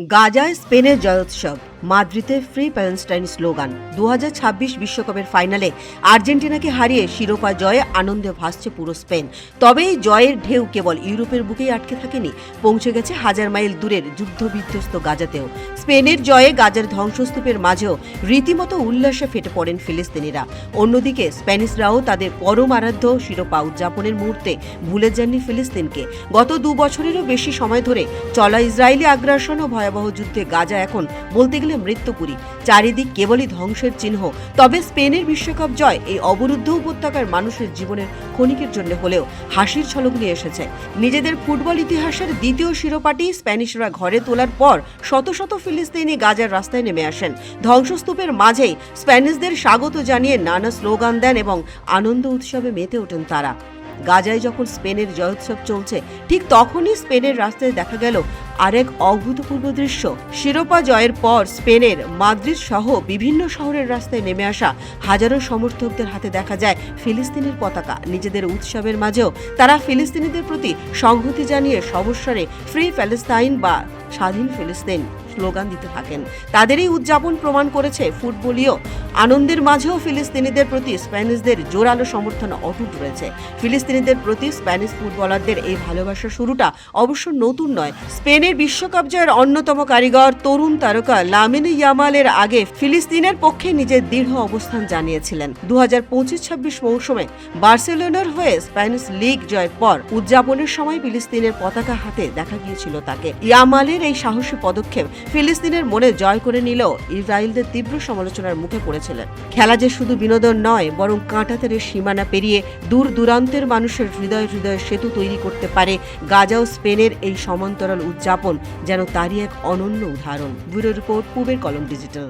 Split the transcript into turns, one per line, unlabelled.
গাজায় স্পেনের জয়োৎসব, মাদ্রিদে free Palestine slogan. 2026 বিশ্বকাপের ফাইনালে আর্জেন্টিনাকে হারিয়ে শিরোপা জয়ে আনন্দে ভাসছে পুরো স্পেন। তবে এই জয়ের ঢেউ কেবল ইউরোপের বুকেই আটকে থাকেনি, পৌঁছে গেছে হাজার মাইল দূরের যুদ্ধবিধ্বস্ত গাজাতেও। স্পেনের জয়ে গাজার ধ্বংসস্তূপের মাঝেও রীতিমতো উল্লাসে ফেটে পড়েন ফিলিস্তিনিরা। অন্যদিকে স্প্যানিশরাও তাদের পরম আরাধ্য শিরোপা উদযাপনের মুহূর্তে ভুলে যাননি ফিলিস্তিনকে। গত 2 বছরেরও বেশি সময় ধরে চলা ইসরায়েলি আগ্রাসন ও ভয়াবহ যুদ্ধে গাজা এখন বলতে গেলে মৃত্যুপুরী, চারিদিক কেবলই ধ্বংসের চিহ্ন। তবে স্পেনের বিশ্বকাপ জয় এই অবরুদ্ধ উপত্যকার মানুষের জীবনের ক্ষণিকের জন্য হলেও হাসির ঝলক নিয়ে এসেছে। নিজেদের ফুটবল ইতিহাসের দ্বিতীয় শিরোপাটি স্প্যানিশরা ঘরে তোলার পর শত শত ফিলিস্তিনি গাজার রাস্তায় নেমে আসেন। ধ্বংসস্তূপের মাঝেই স্প্যানিশদের স্বাগত জানিয়ে নানা স্লোগান দেন এবং আনন্দ উৎসবে মেতে ওঠেন তারা। গাজায় যখন স্পেনের জয়োৎসব চলছে, ঠিক তখনই স্পেনের রাস্তায় দেখা গেল আরেক অভূতপূর্ব দৃশ্য। শিরোপা জয়ের পর স্পেনের মাদ্রিদ সহ বিভিন্ন শহরের রাস্তায় নেমে আসা হাজারো সমর্থকদের হাতে দেখা যায় ফিলিস্তিনের পতাকা। নিজেদের উৎসবের মাঝেও তারা ফিলিস্তিনিদের প্রতি সংহতি জানিয়ে সবস্বরে ফ্রি প্যালেস্টাইন বা স্বাধীন ফিলিস্তিন স্লোগান দিতে থাকেন। তাদের এই উদযাপন প্রমাণ করেছে ফুটবলীয় আনন্দের মাঝেও ফিলিস্তিনিদের প্রতি স্প্যানিশদের জোরালো সমর্থন অটুট রয়েছে। ফিলিস্তিনিদের প্রতি স্প্যানিশ ফুটবলারদের এই ভালোবাসার শুরুটা অবশ্য নতুন নয়। স্পেনের বিশ্বকাপ জয়ের অন্যতম কারিগর তরুণ তারকা লামিন ইয়ামালের আগে ফিলিস্তিনের পক্ষে নিজের দৃঢ় অবস্থান জানিয়েছিলেন। 2025-26 মৌসুমে বার্সেলোনার হয়ে স্প্যানিশ লিগ জয়ের পর উদযাপনের সময় ফিলিস্তিনের পতাকা হাতে দেখা গিয়েছিল তাকে। ইয়ামালের এই সাহসী পদক্ষেপ ফিলিস্তিনের মনে জয় করে নিলেও ইসরায়েলদের তীব্র সমালোচনার মুখে পড়েছিলেন। খেলা যে শুধু বিনোদন নয়, বরং কাঁটাতারের সীমানা পেরিয়ে দূর দূরান্তের মানুষের হৃদয় সেতু তৈরি করতে পারে গাজা ও স্পেনের এই সমান্তরাল উদযাপন যেন তারই এক অনন্য উদাহরণ। ব্যুরো রিপোর্ট, পূবের কলম ডিজিটাল।